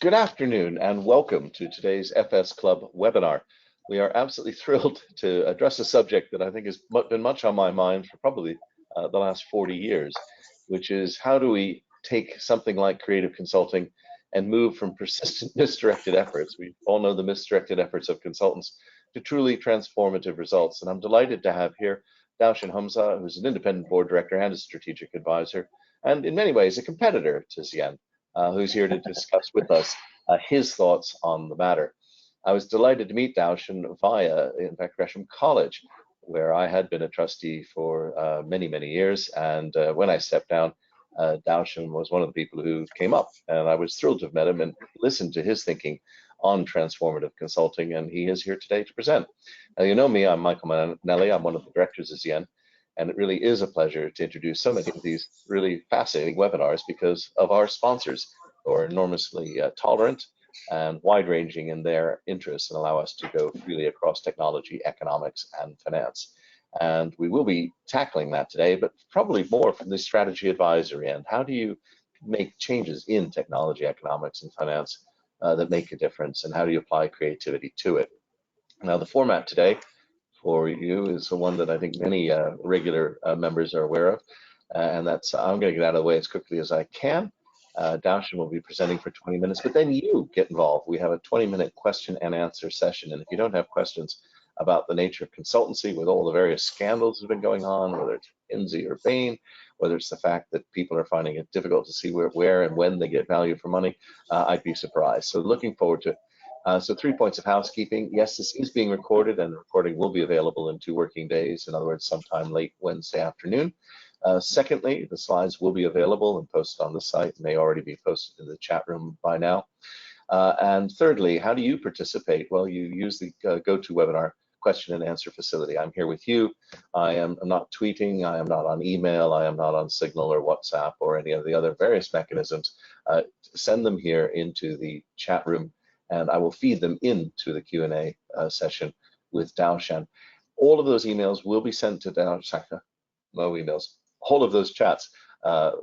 Good afternoon and welcome to today's FS Club webinar. We are absolutely thrilled to address a subject that I think has been much on my mind for probably the last 40 years, which is how do we take something like creative consulting and move from persistent misdirected efforts, we all know the misdirected efforts of consultants, to truly transformative results. And I'm delighted to have here Dowshan Humzah, who's an independent board director and a strategic advisor, and in many ways a competitor to Zien. Who's here to discuss with us his thoughts on the matter. I was delighted to meet Dowshan via, in fact, Gresham College, where I had been a trustee for many, many years. And when I stepped down, Dowshan was one of the people who came up. And I was thrilled to have met him and listened to his thinking on transformative consulting. And he is here today to present. Now, you know me, I'm Michael Mainelli. I'm one of the directors of Zien. And it really is a pleasure to introduce so many of these really fascinating webinars because of our sponsors who are enormously tolerant and wide-ranging in their interests and allow us to go freely across technology, economics, and finance. And we will be tackling that today, but probably more from the strategy advisory end. How do you make changes in technology, economics, and finance that make a difference, and how do you apply creativity to it? Now, the format today for you is the one that I think many regular members are aware of, and that's I'm going to get out of the way as quickly as I can. Dowshan will be presenting for 20 minutes, but then you get involved. We have a 20-minute question and answer session, and if you don't have questions about the nature of consultancy with all the various scandals that have been going on, whether it's McKinsey or Bain, whether it's the fact that people are finding it difficult to see where and when they get value for money, I'd be surprised. So looking forward to it. So 3 points of housekeeping. Yes, this is being recorded, and the recording will be available in 2 working days. In other words, sometime late Wednesday afternoon. Secondly, the slides will be available and posted on the site, and may already be posted in the chat room by now. And thirdly, how do you participate? Well, you use the GoToWebinar question and answer facility. I'm here with you. I'm not tweeting. I am not on email. I am not on Signal or WhatsApp or any of the other various mechanisms. Send them here into the chat room, and I will feed them into the Q&A session with Dowshan. All of those emails will be sent to Dowshan. No emails. All of those chats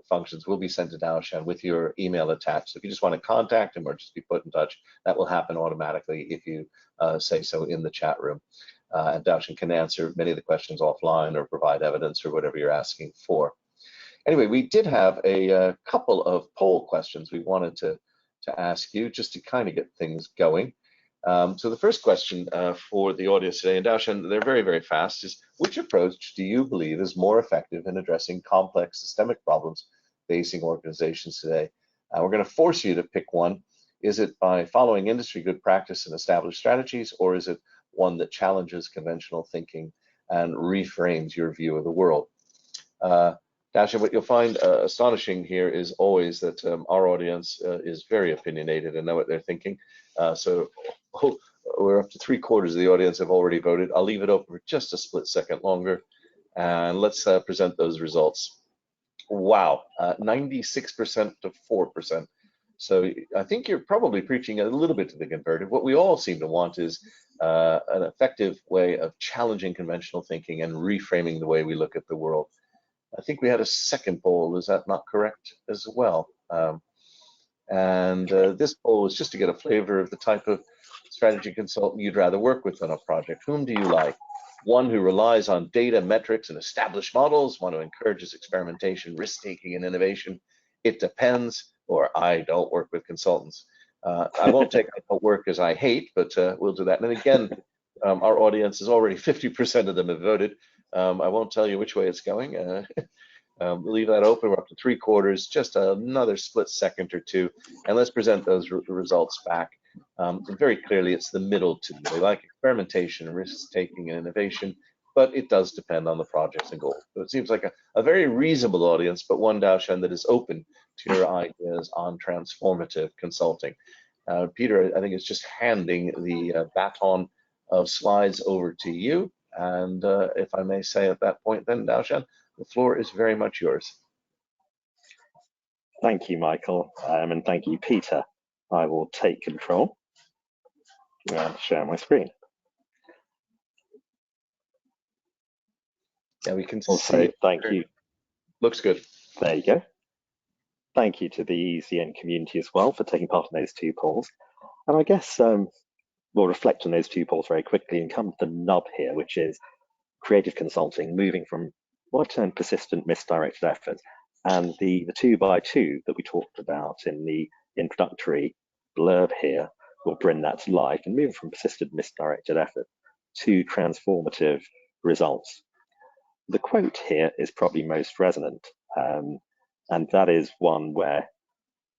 functions will be sent to Dowshan with your email attached. So if you just want to contact him or just be put in touch, that will happen automatically if you say so in the chat room. And Dowshan can answer many of the questions offline or provide evidence or whatever you're asking for. Anyway, we did have a couple of poll questions we wanted to ask you just to kind of get things going. So the first question for the audience today, and Dowshan, they're very, very fast, is which approach do you believe is more effective in addressing complex systemic problems facing organizations today? We're going to force you to pick one. Is it by following industry good practice and established strategies, or is it one that challenges conventional thinking and reframes your view of the world? Dowshan, what you'll find astonishing here is always that our audience is very opinionated and know what they're thinking. So we're up to 3/4 of the audience have already voted. I'll leave it open for just a split second longer, and let's present those results. Wow, 96% to 4%. So I think you're probably preaching a little bit to the converted. What we all seem to want is an effective way of challenging conventional thinking and reframing the way we look at the world. I think we had a second poll, is that not correct as well? This poll is just to get a flavor of the type of strategy consultant you'd rather work with on a project. Whom do you like? One who relies on data, metrics, and established models, one who encourages experimentation, risk-taking, and innovation. It depends, or I don't work with consultants. I won't take what work as I hate, but we'll do that. And again, our audience is already 50% of them have voted. I won't tell you which way it's going. Leave that open. We're up to 3/4, just another split second or two, and let's present those results back. And very clearly, it's the middle two. They like experimentation, risk-taking, and innovation, but it does depend on the projects and goals. So it seems like a very reasonable audience, but one, Dowshan, that is open to your ideas on transformative consulting. Peter, I think it's just handing the baton of slides over to you. And if I may say at that point then, Dowshan, the floor is very much yours. Thank you, Michael, and thank you, Peter. I will take control and share my screen. Yeah, we can also, see. Thank you. Looks good. There you go. thank you to the ECN community as well for taking part in those two polls. And I guess we'll reflect on those two polls very quickly and come to the nub here, which is creative consulting, moving from what I term persistent misdirected efforts, and the 2x2 that we talked about in the introductory blurb here will bring that to life and move from persistent misdirected effort to transformative results. The quote here is probably most resonant, and that is one where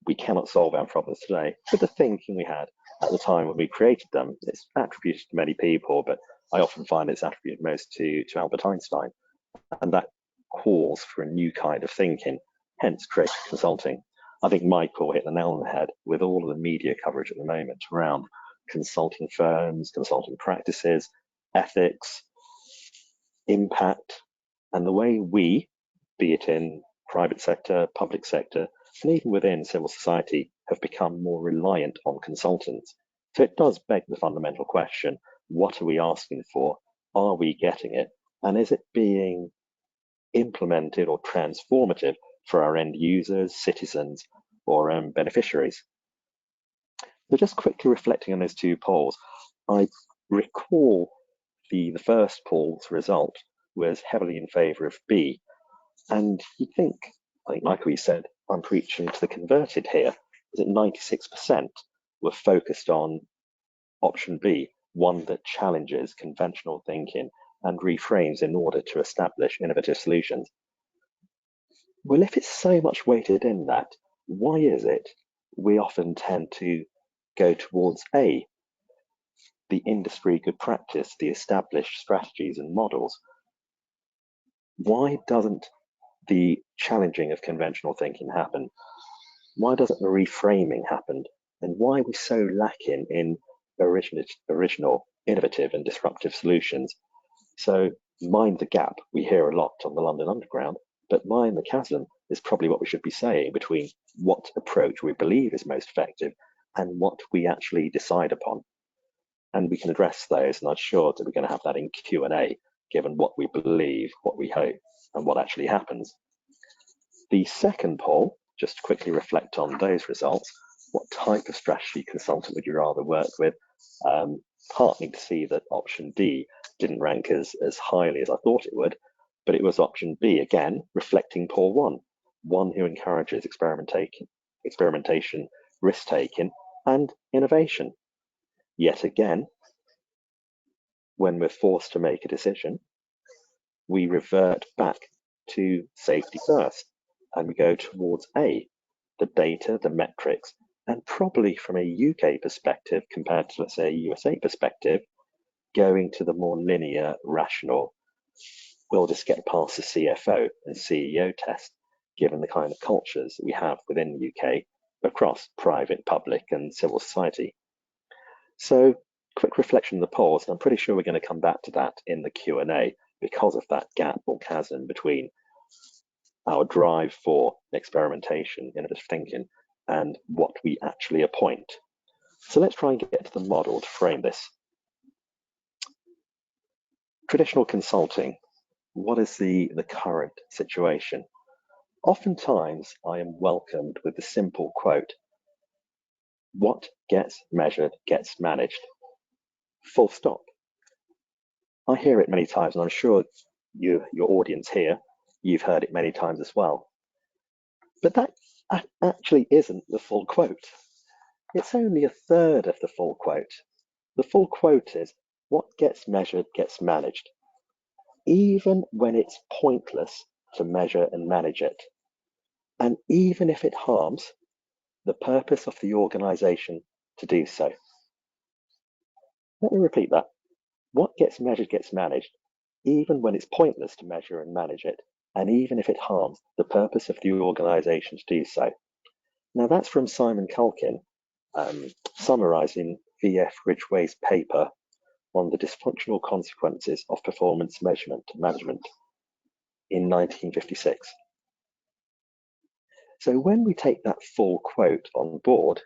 we cannot solve our problems today, but the thinking we had at the time when we created them, it's attributed to many people, but I often find it's attributed most to Albert Einstein, and that calls for a new kind of thinking, hence creative consulting. I think Michael hit the nail on the head with all of the media coverage at the moment around consulting firms, consulting practices, ethics, impact, and the way we, be it in private sector, public sector, and even within civil society, have become more reliant on consultants. So it does beg the fundamental question, what are we asking for? Are we getting it? And is it being implemented or transformative for our end users, citizens, or beneficiaries? So just quickly reflecting on those two polls, I recall the first poll's result was heavily in favour of B. And you think, I think Michael, you said, I'm preaching to the converted here, is that 96% were focused on option B, one that challenges conventional thinking and reframes in order to establish innovative solutions. Well, if it's so much weighted in that, why is it we often tend to go towards A, the industry good practice, the established strategies and models? Why doesn't the challenging of conventional thinking happen? Why doesn't the reframing happen? And why are we so lacking in original, innovative and disruptive solutions? So mind the gap we hear a lot on the London Underground, but mind the chasm is probably what we should be saying between what approach we believe is most effective and what we actually decide upon. And we can address those, and I'm sure that we're going to have that in Q&A, given what we believe, what we hope, and what actually happens. The second poll, just to quickly reflect on those results, what type of strategy consultant would you rather work with? Heartening to see that option D didn't rank as highly as I thought it would, but it was option B, again, reflecting poll one who encourages experimentation, risk-taking, and innovation. Yet again, when we're forced to make a decision, we revert back to safety first, and we go towards A, the data, the metrics, and probably from a UK perspective compared to, let's say, a USA perspective, going to the more linear, rational, we'll just get past the CFO and CEO test, given the kind of cultures that we have within the UK across private, public, and civil society. So quick reflection of the polls, and I'm pretty sure we're going to come back to that in the Q&A because of that gap or chasm between our drive for experimentation, innovative thinking, and what we actually appoint. So let's try and get to the model to frame this. Traditional consulting, what is the current situation? Oftentimes I am welcomed with the simple quote, what gets measured gets managed, full stop. I hear it many times, and I'm sure your audience here, you've heard it many times as well. But that actually isn't the full quote. It's only a third of the full quote. The full quote is, what gets measured gets managed, even when it's pointless to measure and manage it. And even if it harms the purpose of the organization to do so. Let me repeat that. What gets measured gets managed, even when it's pointless to measure and manage it, and even if it harms the purpose of the organization to do so. Now that's from Simon Culkin, summarizing V.F. Ridgway's paper on the dysfunctional consequences of performance management in 1956. So when we take that full quote on board,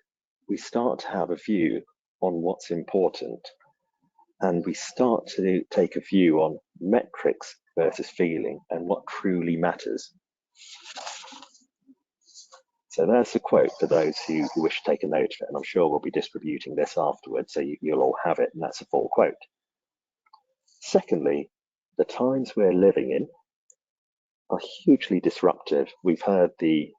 we start to have a view on what's important, and we start to take a view on metrics versus feeling and what truly matters. So there's the quote for those who wish to take a note of it, and I'm sure we'll be distributing this afterwards, so you'll all have it, and that's a full quote. Secondly, the times we're living in are hugely disruptive. We've heard the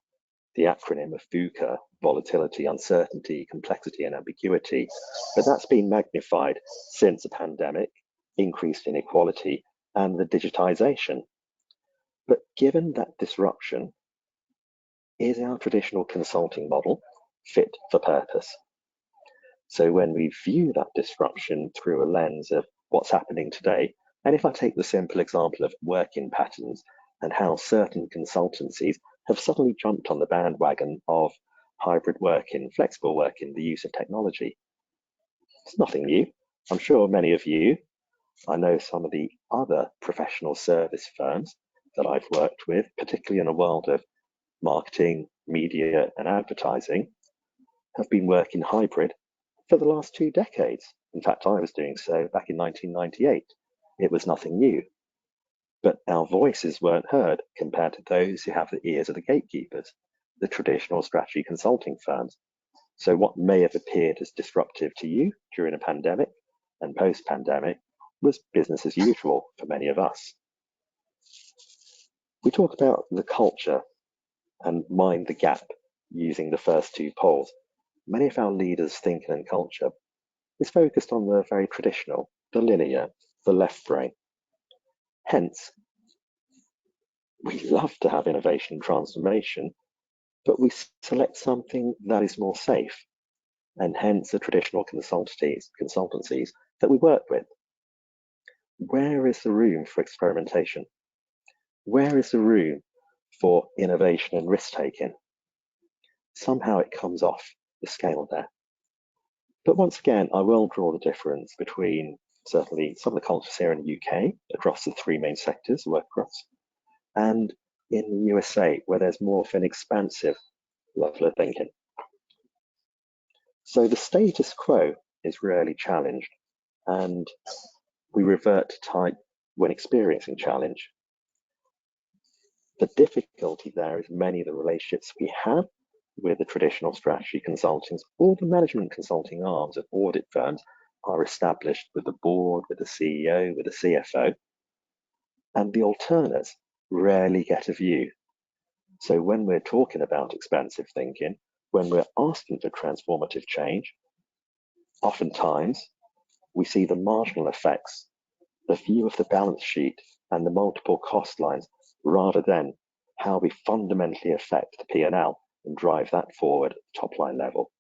acronym of VUCA: volatility, uncertainty, complexity, and ambiguity, but that's been magnified since the pandemic, increased inequality, and the digitization. But given that disruption, is our traditional consulting model fit for purpose? So when we view that disruption through a lens of what's happening today, and if I take the simple example of working patterns and how certain consultancies have suddenly jumped on the bandwagon of hybrid working, flexible working, the use of technology, it's nothing new. I'm sure many of you, I know some of the other professional service firms that I've worked with, particularly in a world of marketing, media, and advertising, have been working hybrid for the last 2 decades. In fact, I was doing so back in 1998. It was nothing new. But our voices weren't heard compared to those who have the ears of the gatekeepers, the traditional strategy consulting firms. So what may have appeared as disruptive to you during a pandemic and post-pandemic was business as usual for many of us. We talk about the culture and mind the gap using the first 2 poles. Many of our leaders' thinking and culture is focused on the very traditional, the linear, the left brain. Hence, we love to have innovation and transformation, but we select something that is more safe, and hence the traditional consultancies that we work with. Where is the room for experimentation? Where is the room for innovation and risk-taking? Somehow it comes off the scale there. But once again, I will draw the difference between certainly some of the cultures here in the UK across the 3 main sectors we work across, and in the USA, where there's more of an expansive level of thinking. So the status quo is rarely challenged, and we revert to type when experiencing challenge. The difficulty there is many of the relationships we have with the traditional strategy consultings or the management consulting arms of audit firms are established with the board, with the CEO, with the CFO, and the alternates rarely get a view. So when we're talking about expansive thinking, when we're asking for transformative change, oftentimes we see the marginal effects, the view of the balance sheet and the multiple cost lines, rather than how we fundamentally affect the P&L and drive that forward at the top line level.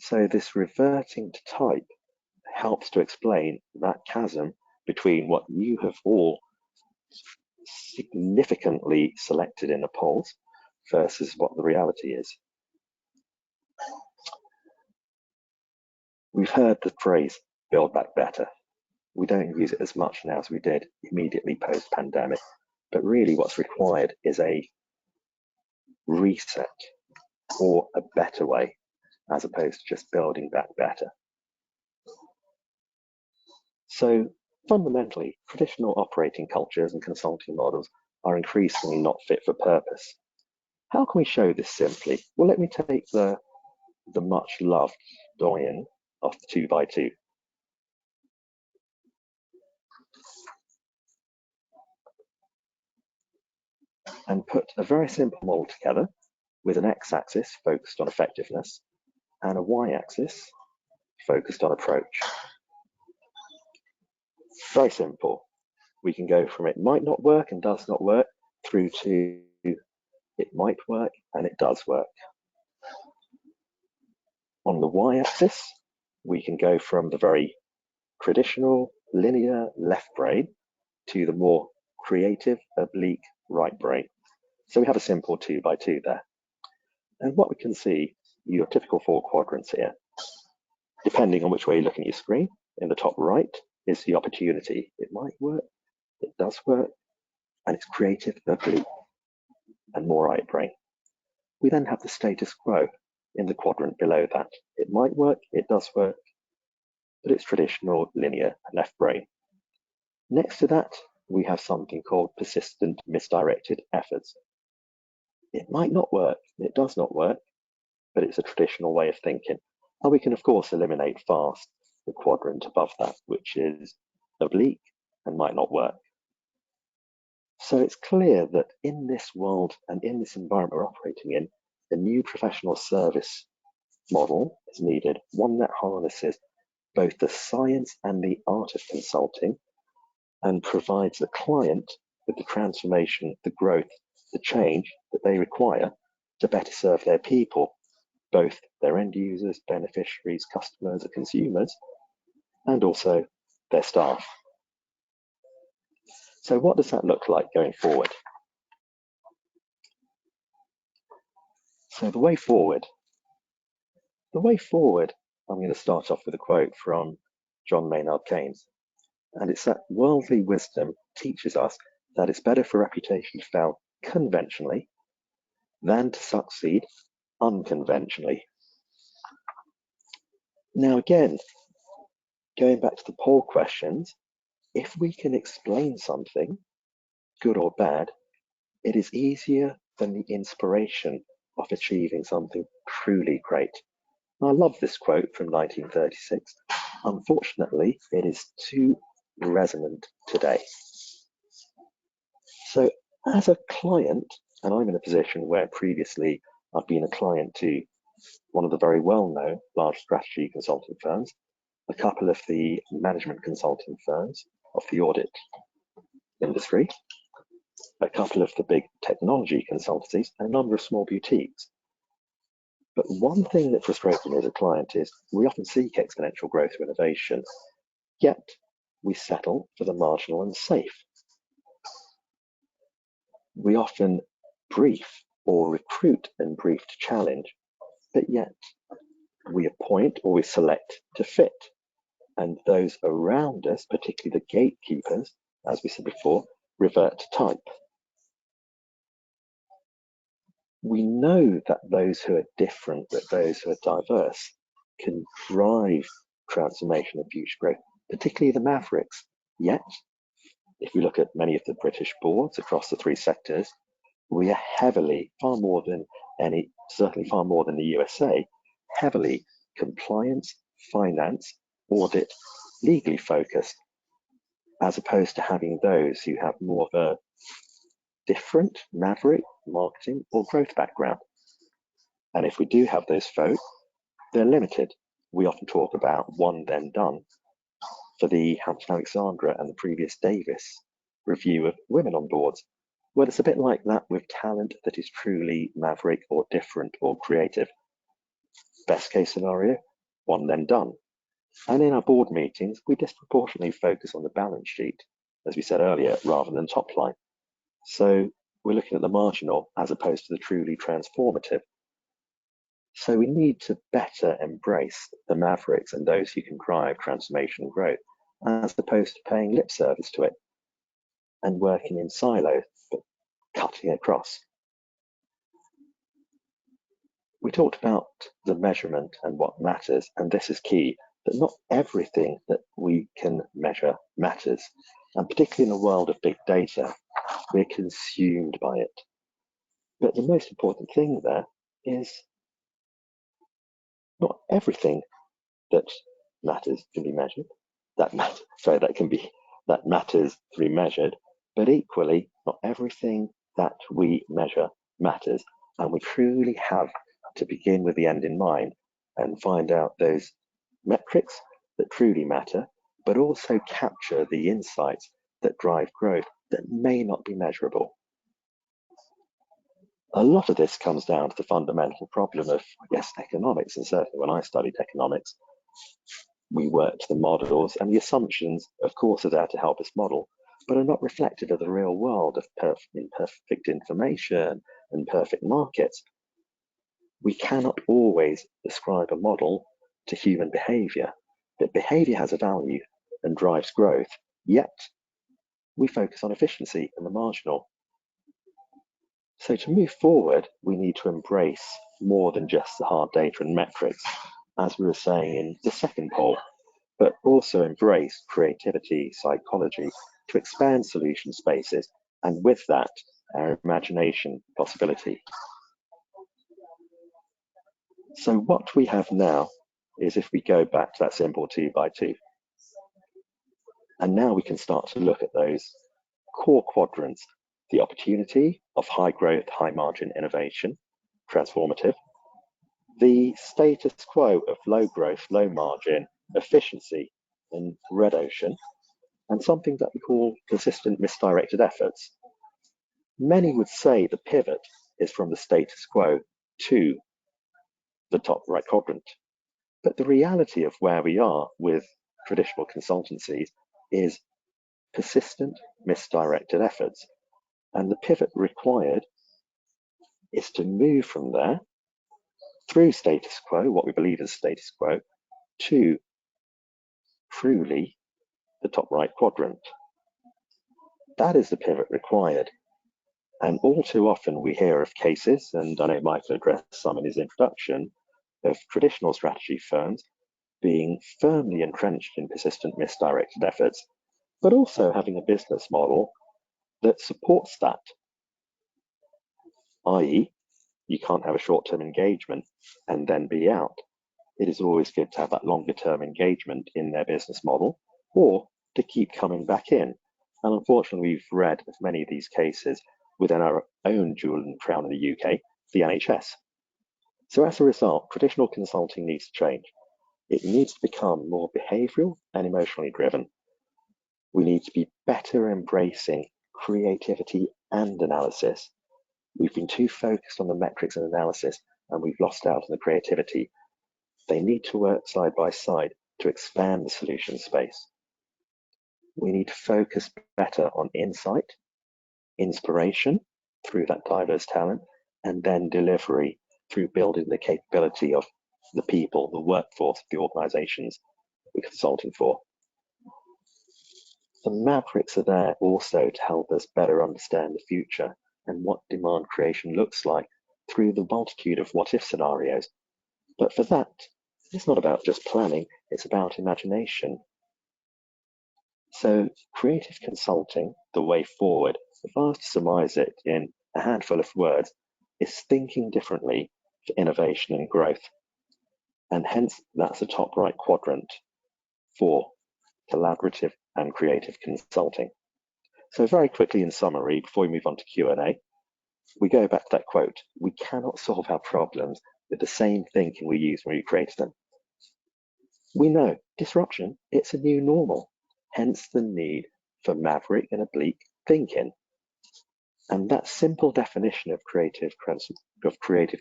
So this reverting to type helps to explain that chasm between what you have all significantly selected in the polls versus what the reality is. We've heard the phrase build back better. We don't use it as much now as we did immediately post-pandemic, but really what's required is a reset or a better way, as opposed to just building back better. So fundamentally, traditional operating cultures and consulting models are increasingly not fit for purpose. How can we show this simply? Well, let me take the much loved doyen of the 2x2. And put a very simple model together with an x-axis focused on effectiveness and a y-axis focused on approach. Very simple. We can go from it might not work and does not work through to it might work and it does work. On the y-axis, we can go from the very traditional linear left brain to the more creative oblique right brain. So we have a simple 2x2 there. And what we can see, your typical 4 quadrants here. Depending on which way you're looking at your screen, in the top right is the opportunity. It might work, it does work, and it's creative, oblique, and more right brain. We then have the status quo in the quadrant below that. It might work, it does work, but it's traditional linear left brain. Next to that, we have something called persistent misdirected efforts. It might not work, it does not work, but it's a traditional way of thinking. And we can, of course, eliminate fast the quadrant above that, which is oblique and might not work. So it's clear that in this world and in this environment we're operating in, a new professional service model is needed, one that harnesses both the science and the art of consulting and provides the client with the transformation, the growth, the change that they require to better serve their people, both their end users, beneficiaries, customers, or consumers, and also their staff. So what does that look like going forward? So the way forward, I'm going to start off with a quote from John Maynard Keynes. And it's that worldly wisdom teaches us that it's better for reputation to fail conventionally than to succeed unconventionally. Now, again, going back to the poll questions, if we can explain something, good or bad, it is easier than the inspiration of achieving something truly great. I love this quote from 1936. Unfortunately, it is too resonant today. So as a client, and I'm in a position where previously I've been a client to one of the very well-known large strategy consulting firms, a couple of the management consulting firms of the audit industry, a couple of the big technology consultancies, and a number of small boutiques. But one thing that frustrates me as a client is we often seek exponential growth or innovation, yet we settle for the marginal and safe. We often brief or recruit and brief to challenge, but yet we appoint or we select to fit. And those around us, particularly the gatekeepers, as we said before, revert to type. We know that those who are different, that those who are diverse, can drive transformation and future growth, particularly the mavericks. Yet, if we look at many of the British boards across the three sectors, we are heavily, far more than any, certainly far more than the USA, heavily compliance, finance, audit, legally focused, as opposed to having those who have more of a different maverick, marketing, or growth background. And if we do have those folk, they're limited. We often talk about one then done for the Hampton Alexandra and the previous Davis review of women on boards. Well, it's a bit like that with talent that is truly maverick or different or creative. Best case scenario, one then done. And in our board meetings, we disproportionately focus on the balance sheet, as we said earlier, rather than top line. So we're looking at the marginal as opposed to the truly transformative. So we need to better embrace the mavericks and those who can drive transformation and growth, as opposed to paying lip service to it and working in silos, but cutting across. We talked about the measurement and what matters, and this is key, that not everything that we can measure matters. And particularly in the world of big data, we're consumed by it. But the most important thing there is not everything that matters can be measured. That matters to be measured, but equally, not everything that we measure matters. And we truly have to begin with the end in mind and find out those metrics that truly matter, but also capture the insights that drive growth that may not be measurable. A lot of this comes down to the fundamental problem of, I guess, economics. And certainly when I studied economics, we worked the models, and the assumptions, of course, are there to help us model, but are not reflective of the real world of imperfect information and perfect markets. We cannot always ascribe a model to human behavior, but behavior has a value and drives growth, yet we focus on efficiency and the marginal. So to move forward, we need to embrace more than just the hard data and metrics, as we were saying in the second poll, but also embrace creativity, psychology, to expand solution spaces, and with that, our imagination, possibility. So what we have now is, if we go back to that simple 2 by 2, and now we can start to look at those core quadrants: the opportunity of high growth, high margin innovation, transformative; the status quo of low growth, low margin, efficiency, in red ocean; and something that we call consistent misdirected efforts. Many would say the pivot is from the status quo to the top right quadrant. But the reality of where we are with traditional consultancies is persistent misdirected efforts. And the pivot required is to move from there through status quo, what we believe is status quo, to truly the top right quadrant. That is the pivot required. And all too often we hear of cases, and I know Michael addressed some in his introduction, of traditional strategy firms being firmly entrenched in persistent misdirected efforts, but also having a business model that supports that. I.e., you can't have a short-term engagement and then be out. It is always good to have that longer-term engagement in their business model, or to keep coming back in. And unfortunately, we've read of many of these cases within our own jewel and crown in the UK, the NHS. So as a result, traditional consulting needs to change. It needs to become more behavioural and emotionally driven. We need to be better embracing creativity and analysis. We've been too focused on the metrics and analysis, and we've lost out on the creativity. They need to work side by side to expand the solution space. We need to focus better on insight, inspiration through that diverse talent, and then delivery through building the capability of the people, the workforce, the organizations we're consulting for. The mavericks are there also to help us better understand the future and what demand creation looks like through the multitude of what-if scenarios. But for that, it's not about just planning, it's about imagination. So creative consulting, the way forward, if I was to surmise it in a handful of words, is thinking differently for innovation and growth. And hence, that's the top right quadrant for collaborative and creative consulting. So very quickly in summary, before we move on to Q&A, we go back to that quote: we cannot solve our problems with the same thinking we used when we created them. We know disruption, it's a new normal, hence the need for maverick and oblique thinking. And that simple definition of creative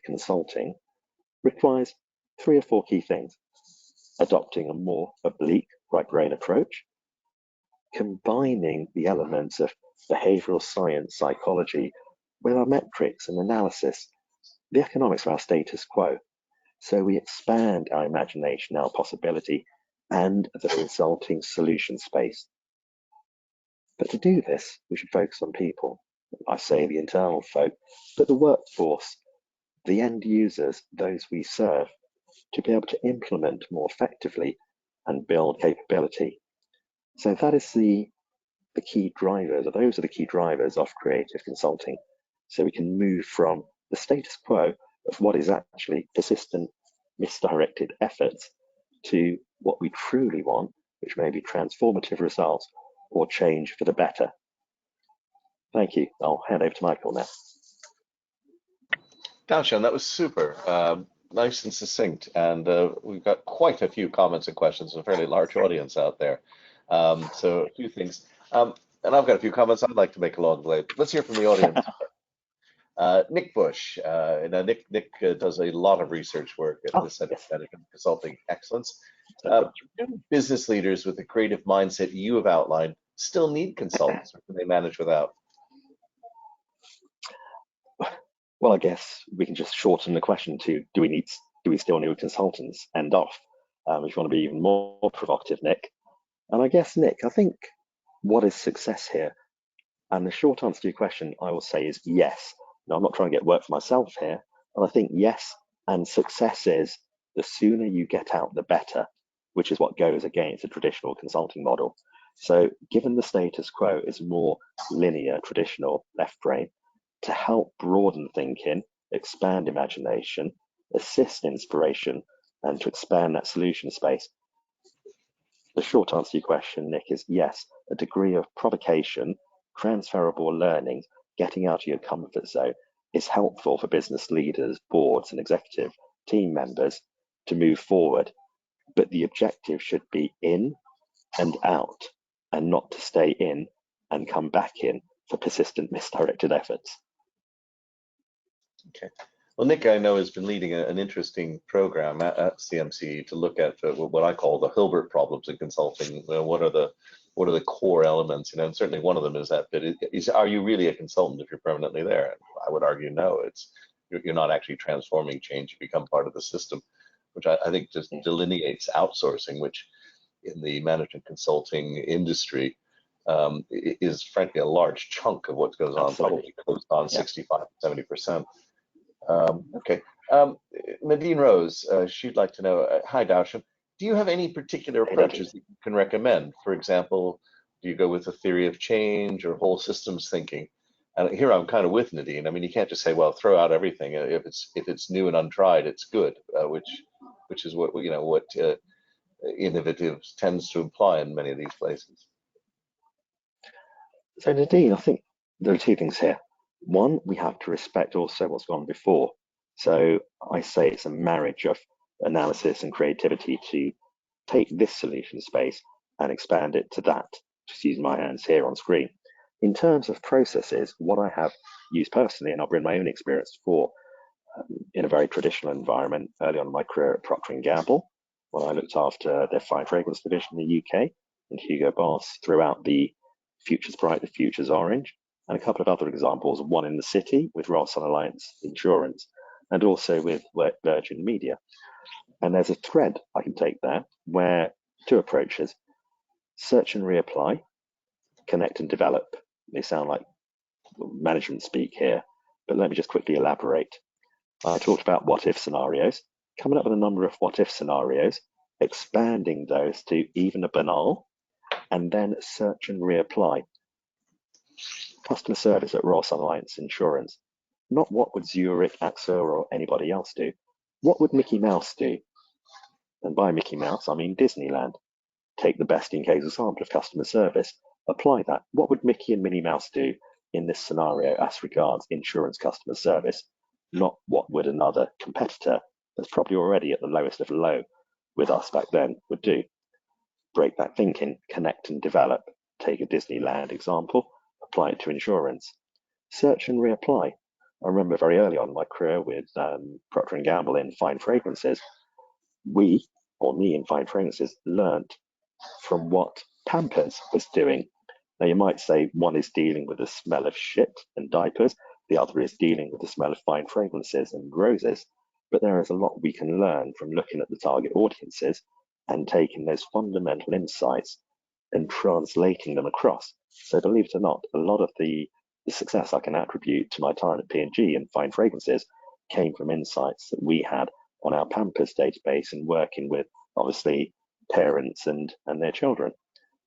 consulting requires 3 or 4 key things: adopting a more oblique right brain approach, combining the elements of behavioral science, psychology with our metrics and analysis, the economics of our status quo. So we expand our imagination, our possibility, and the consulting solution space. But to do this, we should focus on people. I say the internal folk, but the workforce, the end users, those we serve, to be able to implement more effectively and build capability. So that is the key drivers, or those are the key drivers of creative consulting. So we can move from the status quo of what is actually persistent, misdirected efforts to what we truly want, which may be transformative results or change for the better. Thank you. I'll hand over to Michael now. Dowshan, that was super. Nice and succinct. And we've got quite a few comments and questions, a fairly large audience out there. So a few things. And I've got a few comments I'd like to make along the way. Let's hear from the audience. Nick Bush. Nick does a lot of research work at the Center for Management Consulting Excellence. Do business leaders with the creative mindset you have outlined still need consultants, or can they manage without? Well, I guess we can just shorten the question to: do we still need consultants? End off. If you want to be even more provocative, Nick. And I guess, Nick, I think what is success here? And the short answer to your question, I will say, is yes. Now, I'm not trying to get work for myself here, but I think yes, and success is the sooner you get out, the better, which is what goes against a traditional consulting model. So given the status quo is more linear, traditional, left brain, to help broaden thinking, expand imagination, assist inspiration, and to expand that solution space. The short answer to your question, Nick, is yes, a degree of provocation, transferable learning, getting out of your comfort zone is helpful for business leaders, boards, and executive team members to move forward. But the objective should be in and out, and not to stay in and come back in for persistent misdirected efforts. Okay. Well, Nick, I know, has been leading an interesting program at CMC to look at what I call the Hilbert problems in consulting. What are the core elements? And certainly one of them is that are you really a consultant if you're permanently there? And I would argue no. You're not actually transforming change. You become part of the system, which I think just delineates outsourcing, which in the management consulting industry is frankly a large chunk of what goes on. Absolutely. Probably goes on 65 to 70%. Okay. Nadine Rose, she'd like to know, hi Dowshan, do you have any particular approaches that you can recommend? For example, do you go with a theory of change or whole systems thinking? And here I'm kind of with Nadine. I mean, you can't just say, well, throw out everything. If it's new and untried, it's good, which is what innovative tends to imply in many of these places. So Nadine, I think there are two things here. One, we have to respect also what's gone before. So I say it's a marriage of analysis and creativity to take this solution space and expand it to that, just using my hands here on screen. In terms of processes, what I have used personally, and I'll bring my own experience for, in a very traditional environment early on in my career at Procter & Gamble, when I looked after their fine fragrance division in the UK, and Hugo Boss throughout the Future's Bright, the Future's Orange, and a couple of other examples, one in the city with Royal Sun Alliance Insurance, and also with Virgin Media. And there's a thread I can take there where two approaches, search and reapply, connect and develop. They sound like management speak here, but let me just quickly elaborate. I talked about what-if scenarios, coming up with a number of what-if scenarios, expanding those to even a banal, and then search and reapply. Customer service at Royal Sun Alliance Insurance. Not what would Zurich, AXA, or anybody else do. What would Mickey Mouse do? And by Mickey Mouse, I mean Disneyland. Take the best in case example of customer service. Apply that. What would Mickey and Minnie Mouse do in this scenario as regards insurance customer service? Not what would another competitor that's probably already at the lowest of low with us back then would do. Break that thinking, connect and develop. Take a Disneyland example, apply it to insurance. Search and reapply. I remember very early on in my career with Procter & Gamble in fine fragrances, me in fine fragrances, learned from what Pampers was doing. Now you might say one is dealing with the smell of shit and diapers, the other is dealing with the smell of fine fragrances and roses, but there is a lot we can learn from looking at the target audiences and taking those fundamental insights and translating them across. So believe it or not, a lot of the success I can attribute to my time at P&G and fine fragrances came from insights that we had on our Pampers database and working with, obviously, parents and their children.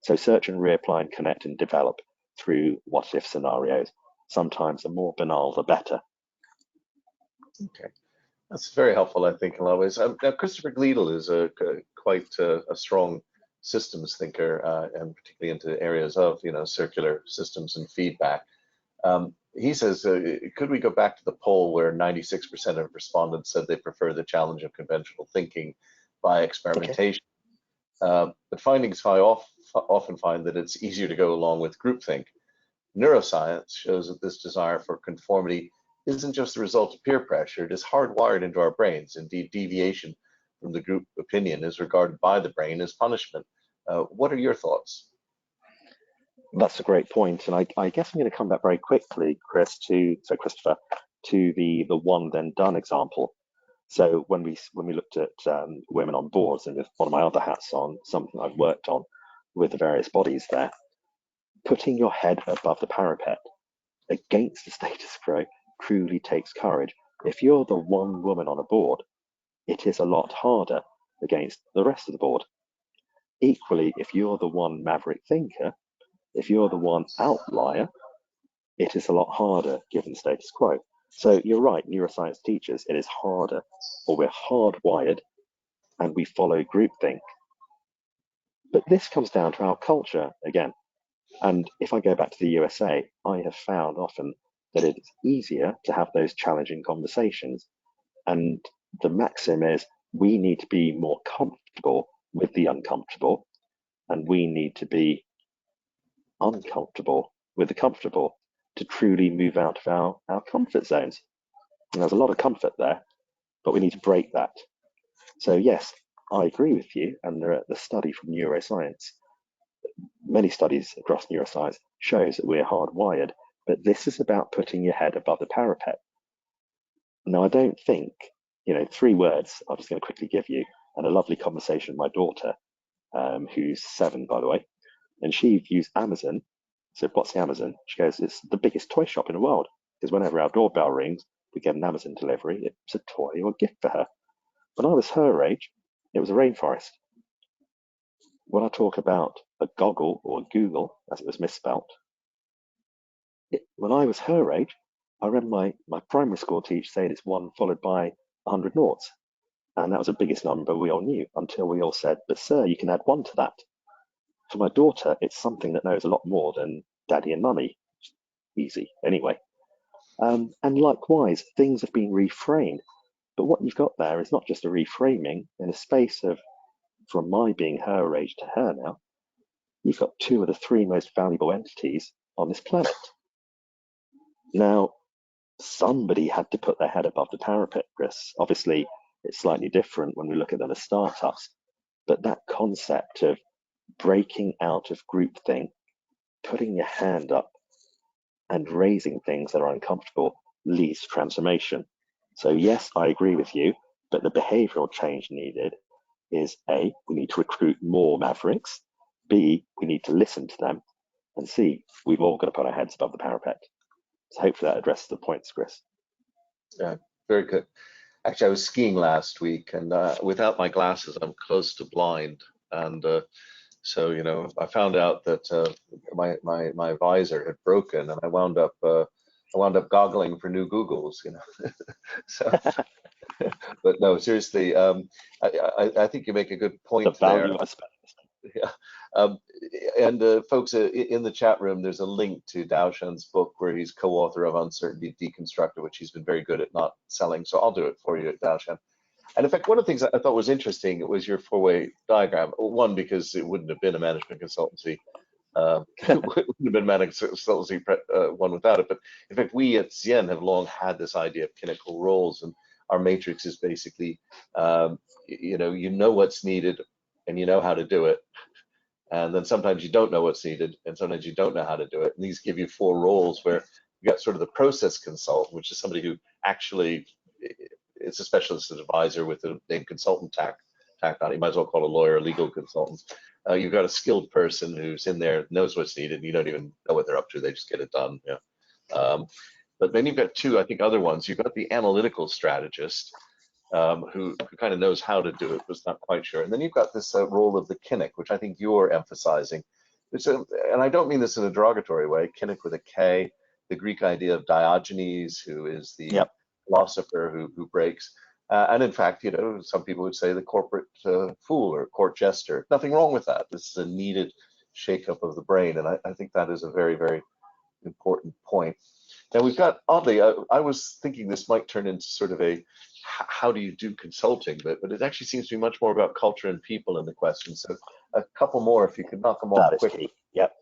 So search and reapply and connect and develop through what-if scenarios. Sometimes the more banal, the better. Okay, that's very helpful, I think, in a lot of ways. Now, Christopher Gleadle is quite a strong systems thinker, and particularly into areas of circular systems and feedback. He says, could we go back to the poll where 96% of respondents said they prefer the challenge of conventional thinking by experimentation? Okay. But findings often find that it's easier to go along with groupthink. Neuroscience shows that this desire for conformity isn't just the result of peer pressure, it is hardwired into our brains. Indeed, deviation from the group opinion is regarded by the brain as punishment. What are your thoughts? That's a great point, and I guess I'm going to come back very quickly, Christopher, to the one then done example. So when we looked at women on boards, and with one of my other hats on, something I've worked on with the various bodies there, putting your head above the parapet against the status quo truly takes courage. If you're the one woman on a board, it is a lot harder against the rest of the board. Equally, if you're the one maverick thinker, if you're the one outlier, it is a lot harder given the status quo. So you're right, neuroscience teachers, it is harder, or we're hardwired and we follow groupthink. But this comes down to our culture again. And if I go back to the USA, I have found often that it's easier to have those challenging conversations. And the maxim is we need to be more comfortable with the uncomfortable, and we need to be uncomfortable with the comfortable to truly move out of our comfort zones. And there's a lot of comfort there, but we need to break that. So yes, I agree with you. And the study from neuroscience, many studies across neuroscience shows that we're hardwired, but this is about putting your head above the parapet. Now, I don't think, 3 words I'm just going to quickly give you, and a lovely conversation with my daughter, who's 7, by the way, and she views Amazon. So what's the Amazon? She goes, it's the biggest toy shop in the world, because whenever our doorbell rings, we get an Amazon delivery. It's a toy or a gift for her. When I was her age, it was a rainforest. When I talk about a goggle or a Google, as it was misspelt, when I was her age, I remember my primary school teacher saying it's 1 followed by 100 noughts. And that was the biggest number we all knew until we all said, but sir, you can add 1 to that. For my daughter, it's something that knows a lot more than daddy and mummy. Easy, anyway. And likewise, things have been reframed. But what you've got there is not just a reframing in a space of, from my being her age to her now, you've got 2 of the 3 most valuable entities on this planet. Now, somebody had to put their head above the parapet, Chris. Obviously, it's slightly different when we look at them as startups, but that concept of breaking out of groupthink, putting your hand up and raising things that are uncomfortable leads to transformation. So yes, I agree with you, but the behavioral change needed is A, we need to recruit more mavericks, B, we need to listen to them, and C, we've all got to put our heads above the parapet. So hopefully that addresses the points, Chris. Yeah, very good. Actually, I was skiing last week, and without my glasses, I'm close to blind. And so, I found out that my visor had broken, and I wound up goggling for new Googles. So, but no, seriously, I think you make a good point The value there. I spent. Yeah. Um, and folks, in the chat room, there's a link to Dowshan's book where he's co-author of Uncertainty Deconstructed, which he's been very good at not selling. So I'll do it for you, Dowshan. And in fact, one of the things I thought was interesting was your 4-way diagram. One, because it wouldn't have been a management consultancy. It wouldn't have been management consultancy one without it. But in fact, we at Zien have long had this idea of clinical roles, and our matrix is basically, you know what's needed and you know how to do it. And then sometimes you don't know what's needed, and sometimes you don't know how to do it. And these give you 4 roles where you got sort of the process consultant, which is somebody who actually it's a specialist advisor with the name consultant tacked on. You might as well call a lawyer a legal consultant. You've got a skilled person who's in there, knows what's needed, and you don't even know what they're up to. They just get it done. Yeah. But then you've got 2, I think, other ones. You've got the analytical strategist, who kind of knows how to do it, but is not quite sure. And then you've got this role of the cynic, which I think you're emphasizing. And I don't mean this in a derogatory way, cynic with a K, the Greek idea of Diogenes, who is the philosopher who breaks. And in fact, some people would say the corporate fool or court jester. Nothing wrong with that. This is a needed shakeup of the brain. And I think that is a very, very important point. Now we've got, oddly, I was thinking this might turn into sort of a how do you do consulting, but it actually seems to be much more about culture and people in the question. So a couple more, if you could knock them off quickly. Yep.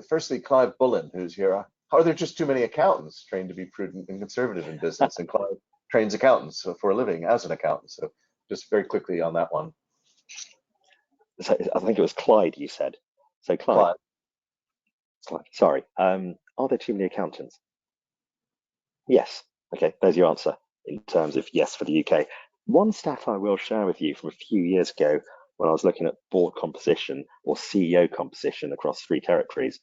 Firstly, Clive Bullen, who's here. Are there just too many accountants trained to be prudent and conservative in business? And Clive trains accountants for a living as an accountant. So just very quickly on that one. So I think it was Clyde you said. So Clyde. Sorry. Are there too many accountants? Yes. Okay, there's your answer in terms of yes for the UK. One stat I will share with you from a few years ago when I was looking at board composition or CEO composition across 3 territories.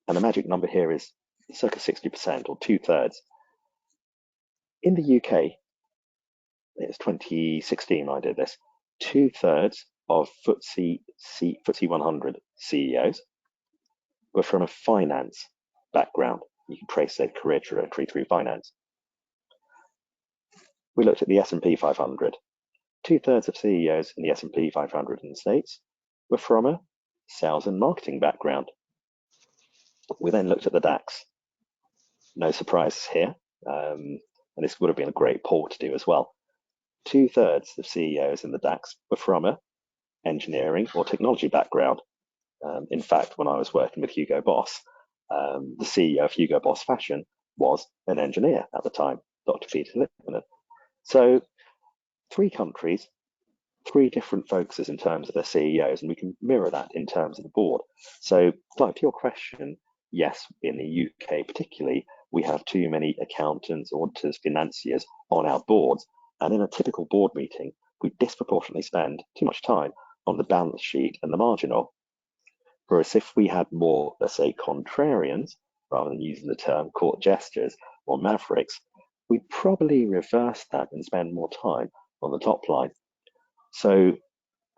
And the magic number here is circa 60% or 2/3. In the UK, it's 2016 I did this, 2/3 of FTSE 100 CEOs were from a finance background. You can trace their career trajectory through finance. We looked at the S&P 500. 2/3 of CEOs in the S&P 500 in the States were from a sales and marketing background. We then looked at the DAX. No surprises here, and this would have been a great poll to do as well. 2/3 of CEOs in the DAX were from a engineering or technology background. In fact, when I was working with Hugo Boss, the CEO of Hugo Boss Fashion was an engineer at the time, Dr. Peter Lipman. So 3 countries, 3 different focuses in terms of their CEOs, and we can mirror that in terms of the board. So, Clive, to your question, yes, in the UK particularly, we have too many accountants, auditors, financiers on our boards, and in a typical board meeting, we disproportionately spend too much time on the balance sheet and the marginal. Whereas if we had more, let's say, contrarians, rather than using the term court gestures or mavericks, we'd probably reverse that and spend more time on the top line. So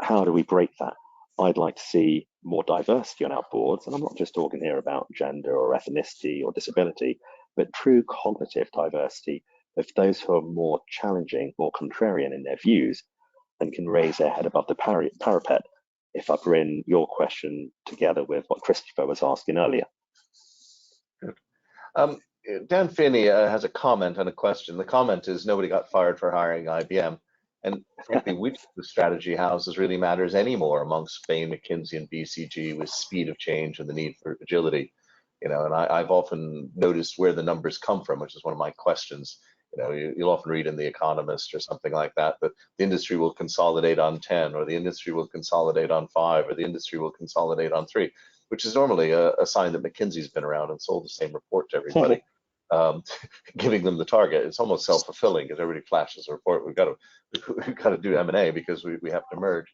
how do we break that? I'd like to see more diversity on our boards, and I'm not just talking here about gender or ethnicity or disability, but true cognitive diversity of those who are more challenging, more contrarian in their views, and can raise their head above the parapet, if I bring your question together with what Christopher was asking earlier. Dan Finney has a comment and a question. The comment is, nobody got fired for hiring IBM. And frankly, which of the strategy houses really matters anymore amongst Bain, McKinsey, and BCG with speed of change and the need for agility? You know, and I've often noticed where the numbers come from, which is one of my questions. You know, you'll often read in The Economist or something like that, but the industry will consolidate on 10, or the industry will consolidate on 5, or the industry will consolidate on 3, which is normally a sign that McKinsey's been around and sold the same report to everybody. Giving them the target. It's almost self-fulfilling because everybody flashes a report. We've got to do M&A because we have to merge.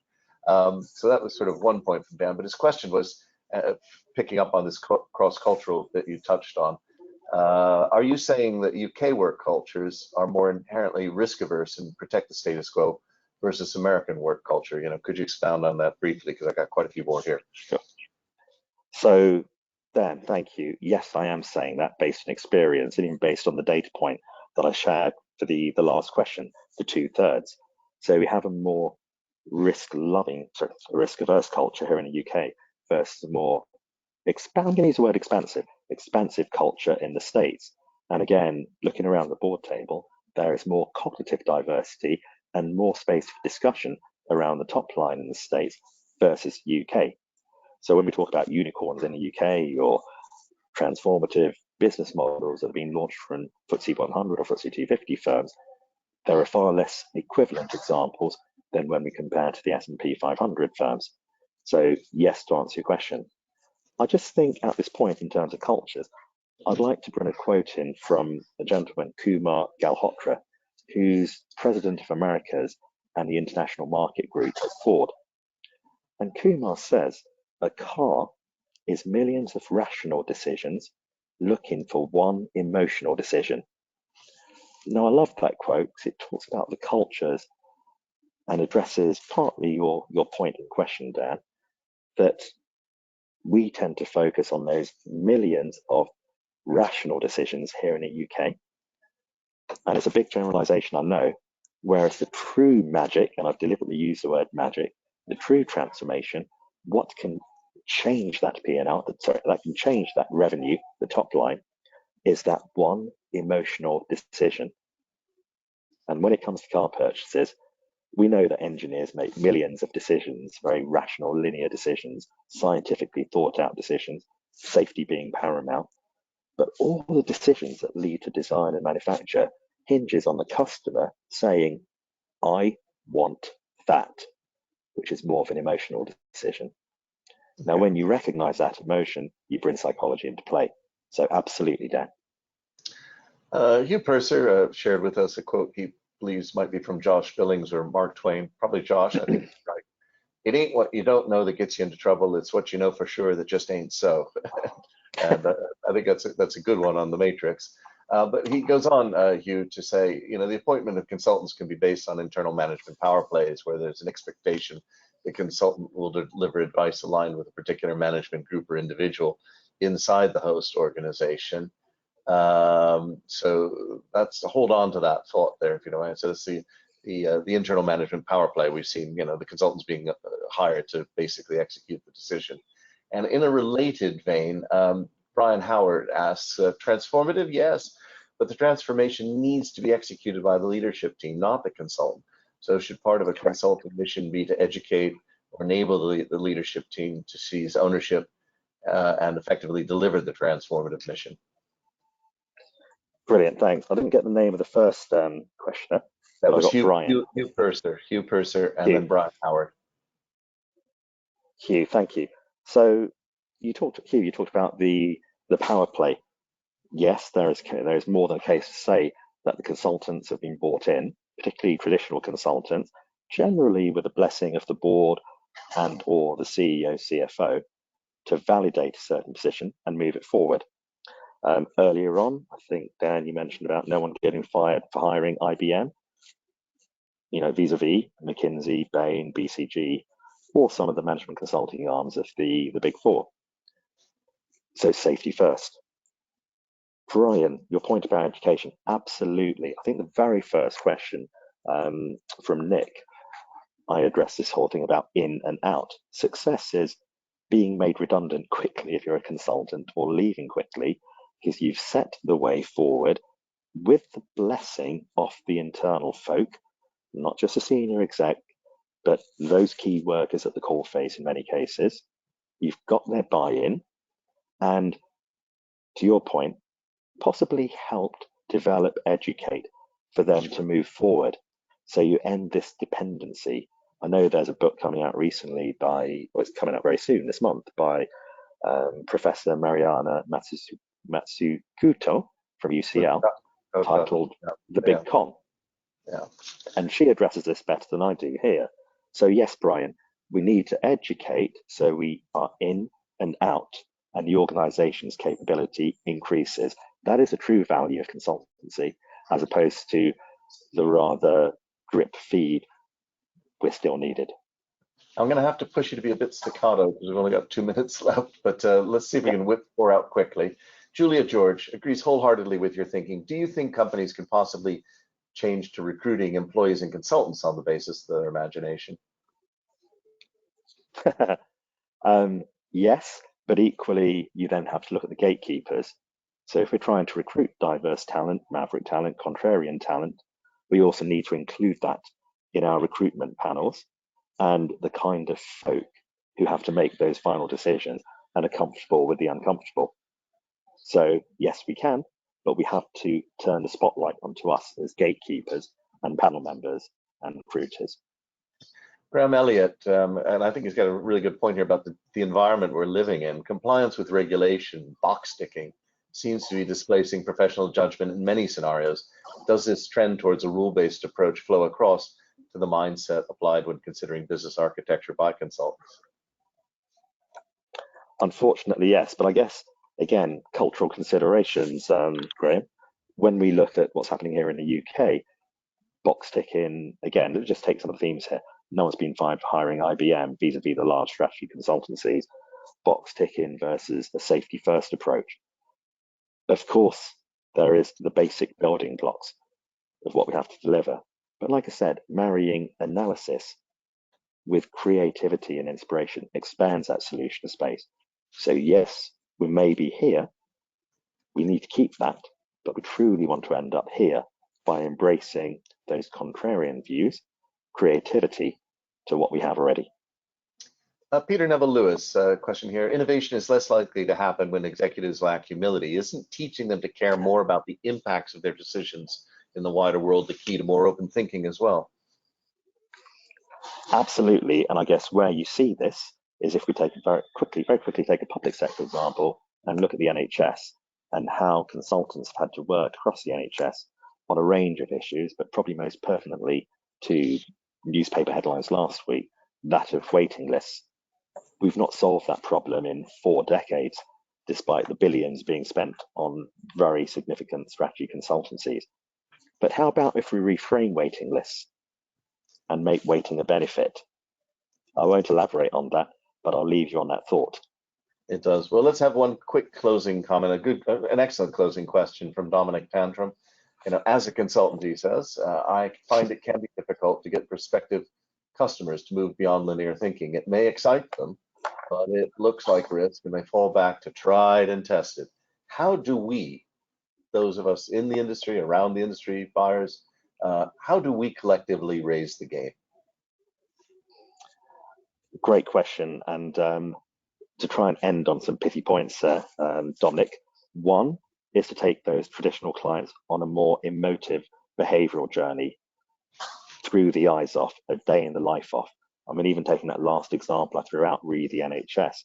So that was sort of one point from Dan. But his question was picking up on this cross-cultural that you touched on. Are you saying that UK work cultures are more inherently risk-averse and protect the status quo versus American work culture? You know, could you expound on that briefly? Because I got quite a few more here. Sure. So, Dan, thank you. Yes, I am saying that based on experience and even based on the data point that I shared for the last question, the 2/3. So we have a more risk-loving, risk-averse culture here in the UK versus a more, I'm going to use the word expansive culture in the States. And again, looking around the board table, there is more cognitive diversity and more space for discussion around the top line in the States versus UK. So when we talk about unicorns in the UK or transformative business models that have been launched from FTSE 100 or FTSE 250 firms, there are far less equivalent examples than when we compare to the S&P 500 firms. So yes, to answer your question, I just think at this point in terms of cultures, I'd like to bring a quote in from a gentleman, Kumar Galhotra, who's president of Americas and the International Market Group at Ford. And Kumar says, a car is millions of rational decisions looking for one emotional decision. Now, I love that quote because it talks about the cultures and addresses partly your point in question, Dan, that we tend to focus on those millions of rational decisions here in the UK. And it's a big generalization, I know, whereas the true magic, and I've deliberately used the word magic, the true transformation, what can change that P&L, that can change that revenue, the top line, is that one emotional decision. And when it comes to car purchases, we know that engineers make millions of decisions, very rational, linear decisions, scientifically thought out decisions, safety being paramount. But all the decisions that lead to design and manufacture hinges on the customer saying, I want that, which is more of an emotional decision. Now, when you recognize that emotion, you bring psychology into play. So absolutely, Dan. Hugh Purser shared with us a quote he believes might be from Josh Billings or Mark Twain, probably Josh, I think he's right. It ain't what you don't know that gets you into trouble, it's what you know for sure that just ain't so. And I think that's a good one on the Matrix. But he goes on, Hugh, to say, you know, the appointment of consultants can be based on internal management power plays where there's an expectation the consultant will deliver advice aligned with a particular management group or individual inside the host organization. So that's hold on to that thought there, if you don't mind. So it's the internal management power play. We've seen, the consultants being hired to basically execute the decision. And in a related vein, Brian Howard asks, transformative, yes, but the transformation needs to be executed by the leadership team, not the consultant. So should part of a consulting mission be to educate or enable the leadership team to seize ownership and effectively deliver the transformative mission? Brilliant, thanks. I didn't get the name of the first questioner, That but I was got Brian. Hugh Purser, and then Brian Howard. Hugh, thank you. So Hugh, you talked about the power play. Yes, there is more than a case to say that the consultants have been brought in, particularly traditional consultants, generally with the blessing of the board and or the CEO, CFO, to validate a certain position and move it forward. Earlier on, I think, Dan, you mentioned about no one getting fired for hiring IBM, vis-a-vis McKinsey, Bain, BCG, or some of the management consulting arms of the big four. So safety first. Brian, your point about education, absolutely. I think the very first question from Nick, I addressed this whole thing about in and out. Success is being made redundant quickly if you're a consultant, or leaving quickly because you've set the way forward with the blessing of the internal folk, not just a senior exec, but those key workers at the coalface in many cases. You've got their buy-in, and to your point, possibly helped develop, educate for them to move forward. So you end this dependency. I know there's a book coming out recently it's coming out very soon this month by Professor Mariana Matsukuto from UCL, titled The Big Con. Yeah. And she addresses this better than I do here. So yes, Brian, we need to educate so we are in and out and the organization's capability increases. That is a true value of consultancy, as opposed to the rather drip feed, we're still needed. I'm going to have to push you to be a bit staccato because we've only got 2 minutes left, but let's see if we can whip 4 out quickly. Julia George agrees wholeheartedly with your thinking. Do you think companies can possibly change to recruiting employees and consultants on the basis of their imagination? Yes, but equally, you then have to look at the gatekeepers. So if we're trying to recruit diverse talent, maverick talent, contrarian talent, we also need to include that in our recruitment panels and the kind of folk who have to make those final decisions and are comfortable with the uncomfortable. So yes, we can, but we have to turn the spotlight onto us as gatekeepers and panel members and recruiters. Graham Elliott, and I think he's got a really good point here about the environment we're living in. Compliance with regulation, box ticking, seems to be displacing professional judgment in many scenarios. Does this trend towards a rule-based approach flow across to the mindset applied when considering business architecture by consultants? Unfortunately, yes, but I guess, again, cultural considerations, Graham, when we look at what's happening here in the UK, box ticking, again, let's just take some of the themes here. No one's been fired for hiring IBM vis-a-vis the large strategy consultancies, box ticking versus the safety first approach. Of course, there is the basic building blocks of what we have to deliver. But like I said, marrying analysis with creativity and inspiration expands that solution space. So yes, we may be here, we need to keep that, but we truly want to end up here by embracing those contrarian views, creativity to what we have already. Peter Neville Lewis, question here. Innovation is less likely to happen when executives lack humility. Isn't teaching them to care more about the impacts of their decisions in the wider world the key to more open thinking as well? Absolutely, and I guess where you see this is if we take very quickly take a public sector example and look at the NHS and how consultants have had to work across the NHS on a range of issues, but probably most pertinently to newspaper headlines last week, that of waiting lists. We've not solved that problem in 4 decades, despite the billions being spent on very significant strategy consultancies. But how about if we reframe waiting lists and make waiting a benefit? I won't elaborate on that, but I'll leave you on that thought. It does. Well, let's have one quick closing comment, an excellent closing question from Dominic Tantrum. You know, as a consultant, he says, I find it can be difficult to get prospective customers to move beyond linear thinking. It may excite them, but it looks like risk and they fall back to tried and tested. How do we, those of us in the industry, around the industry, buyers, how do we collectively raise the game? Great question. And to try and end on some pithy points, Dominic, one is to take those traditional clients on a more emotive behavioural journey through the eyes off, a day in the life off. I mean, even taking that last example I threw out, re the NHS,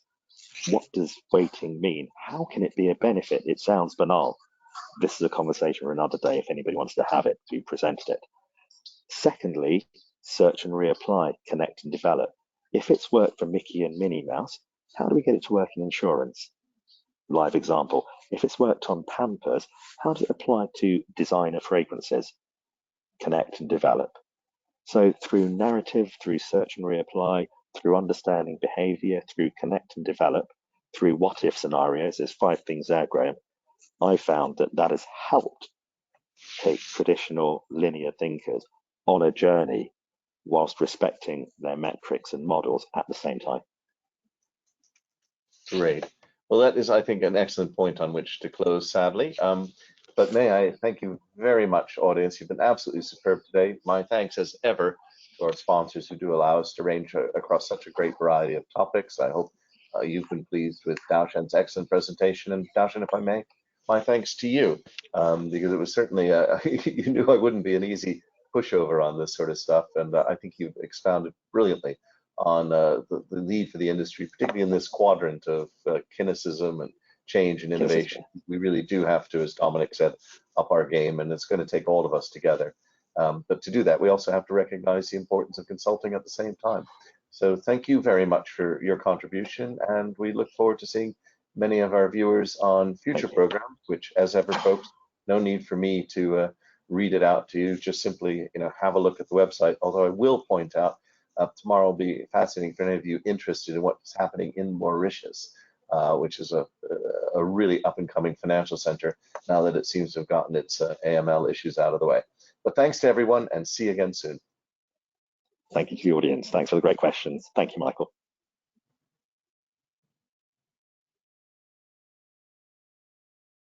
what does waiting mean? How can it be a benefit? It sounds banal. This is a conversation for another day if anybody wants to have it, we presented it. Secondly, search and reapply, connect and develop. If it's worked for Mickey and Minnie Mouse, how do we get it to work in insurance? Live example. If it's worked on Pampers, how does it apply to designer fragrances? Connect and develop. So through narrative, through search and reapply, through understanding behavior, through connect and develop, through what if scenarios, there's 5 things there, Graham. I found that has helped take traditional linear thinkers on a journey whilst respecting their metrics and models at the same time. Great. Well, that is, I think, an excellent point on which to close, sadly. But may I thank you very much, audience. You've been absolutely superb today. My thanks, as ever, to our sponsors who do allow us to range across such a great variety of topics. I hope you've been pleased with Dowshan's excellent presentation. And Dowshan, if I may, my thanks to you, because it was certainly, you knew I wouldn't be an easy pushover on this sort of stuff. And I think you've expounded brilliantly on the need for the industry, particularly in this quadrant of kineticism and change and innovation. We really do have to, as Dominic said, up our game, and it's going to take all of us together. But to do that, we also have to recognize the importance of consulting at the same time. So thank you very much for your contribution, and we look forward to seeing many of our viewers on future programs, which, as ever, folks, no need for me to read it out to you. Just simply, have a look at the website. Although I will point out, tomorrow will be fascinating for any of you interested in what's happening in Mauritius, which is a really up-and-coming financial center now that it seems to have gotten its AML issues out of the way. But thanks to everyone, and see you again soon. Thank you to the audience. Thanks for the great questions. Thank you, Michael.